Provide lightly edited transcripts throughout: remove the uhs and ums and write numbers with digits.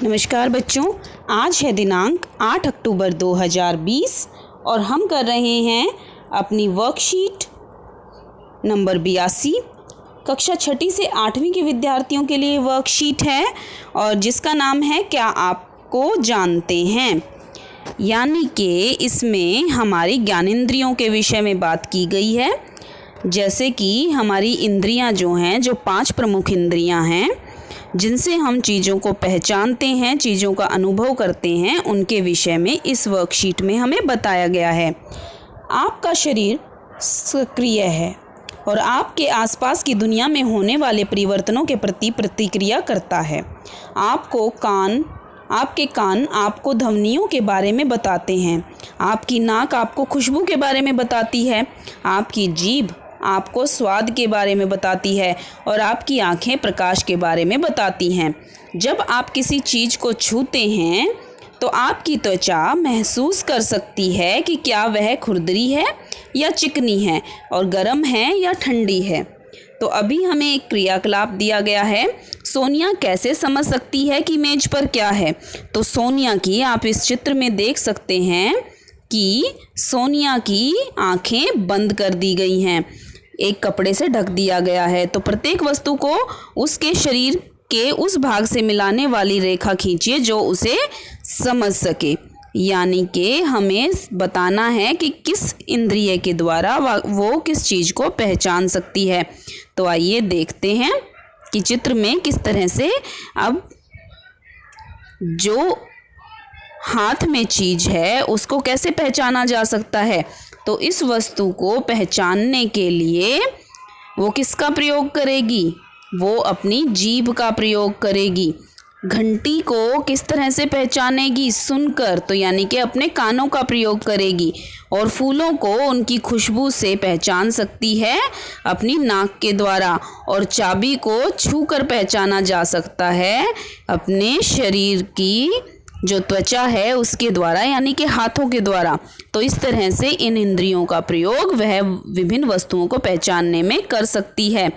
नमस्कार बच्चों, आज है दिनांक 8 अक्टूबर 2020 और हम कर रहे हैं अपनी वर्कशीट नंबर 82। कक्षा छठी से 8वीं के विद्यार्थियों के लिए वर्कशीट है और जिसका नाम है क्या आपको जानते हैं, यानी कि इसमें हमारी ज्ञानेंद्रियों के विषय में बात की गई है। जैसे कि हमारी इंद्रियां जो हैं, जो 5 प्रमुख इंद्रियां हैं जिनसे हम चीज़ों को पहचानते हैं, चीज़ों का अनुभव करते हैं, उनके विषय में इस वर्कशीट में हमें बताया गया है। आपका शरीर सक्रिय है और आपके आसपास की दुनिया में होने वाले परिवर्तनों के प्रति प्रतिक्रिया करता है। आपके कान आपको ध्वनियों के बारे में बताते हैं, आपकी नाक आपको खुशबू के बारे में बताती है, आपकी जीभ आपको स्वाद के बारे में बताती है और आपकी आंखें प्रकाश के बारे में बताती हैं। जब आप किसी चीज़ को छूते हैं तो आपकी त्वचा महसूस कर सकती है कि क्या वह खुरदरी है या चिकनी है और गर्म है या ठंडी है। तो अभी हमें एक क्रियाकलाप दिया गया है, सोनिया कैसे समझ सकती है कि मेज पर क्या है। तो सोनिया की आप इस चित्र में देख सकते हैं कि सोनिया की आंखें बंद कर दी गई हैं, एक कपड़े से ढक दिया गया है। तो प्रत्येक वस्तु को उसके शरीर के उस भाग से मिलाने वाली रेखा खींचिए जो उसे समझ सके, यानी कि हमें बताना है कि किस इंद्रिय के द्वारा वो किस चीज़ को पहचान सकती है। तो आइए देखते हैं कि चित्र में किस तरह से अब जो हाथ में चीज़ है उसको कैसे पहचाना जा सकता है। तो इस वस्तु को पहचानने के लिए वो किसका प्रयोग करेगी, वो अपनी जीभ का प्रयोग करेगी। घंटी को किस तरह से पहचानेगी, सुनकर, तो यानी कि अपने कानों का प्रयोग करेगी। और फूलों को उनकी खुशबू से पहचान सकती है अपनी नाक के द्वारा। और चाबी को छूकर पहचाना जा सकता है अपने शरीर की जो त्वचा है उसके द्वारा, यानी कि हाथों के द्वारा। तो इस तरह से इन इंद्रियों का प्रयोग वह विभिन्न वस्तुओं को पहचानने में कर सकती है।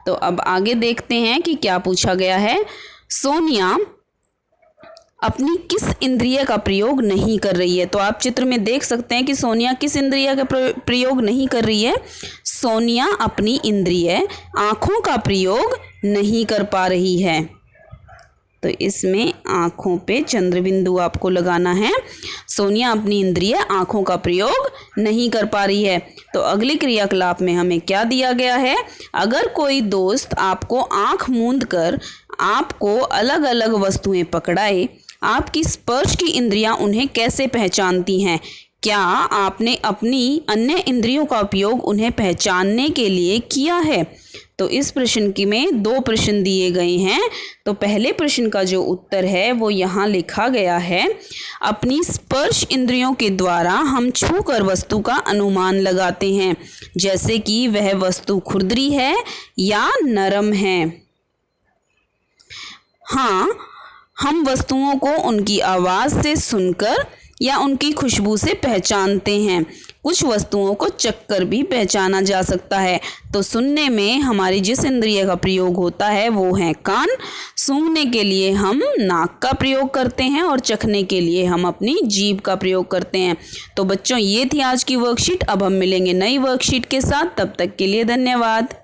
तो अब आगे देखते हैं कि क्या पूछा गया है। सोनिया अपनी किस इंद्रिय का प्रयोग नहीं कर रही है। तो आप चित्र में देख सकते हैं कि सोनिया किस इंद्रिय का प्रयोग नहीं कर रही है। सोनिया अपनी इंद्रिय आँखों का प्रयोग नहीं कर पा रही है। तो इसमें आँखों पे चंद्रबिंदु आपको लगाना है। सोनिया अपनी इंद्रिय आँखों का प्रयोग नहीं कर पा रही है। तो अगली क्रियाकलाप में हमें क्या दिया गया है। अगर कोई दोस्त आपको आँख मूंद कर आपको अलग अलग वस्तुएं पकड़ाए, आपकी स्पर्श की इंद्रियां उन्हें कैसे पहचानती हैं। क्या आपने अपनी अन्य इंद्रियों का उपयोग उन्हें पहचानने के लिए किया है। तो इस प्रश्न में 2 प्रश्न दिए गए हैं। तो पहले प्रश्न का जो उत्तर है वो यहाँ लिखा गया है। अपनी स्पर्श इंद्रियों के द्वारा हम छूकर वस्तु का अनुमान लगाते हैं, जैसे कि वह वस्तु खुरदरी है या नरम है। हाँ, हम वस्तुओं को उनकी आवाज़ से सुनकर या उनकी खुशबू से पहचानते हैं। कुछ वस्तुओं को चखकर भी पहचाना जा सकता है। तो सुनने में हमारी जिस इंद्रिय का प्रयोग होता है वो है कान। सूंघने के लिए हम नाक का प्रयोग करते हैं और चखने के लिए हम अपनी जीभ का प्रयोग करते हैं। तो बच्चों, ये थी आज की वर्कशीट। अब हम मिलेंगे नई वर्कशीट के साथ, तब तक के लिए धन्यवाद।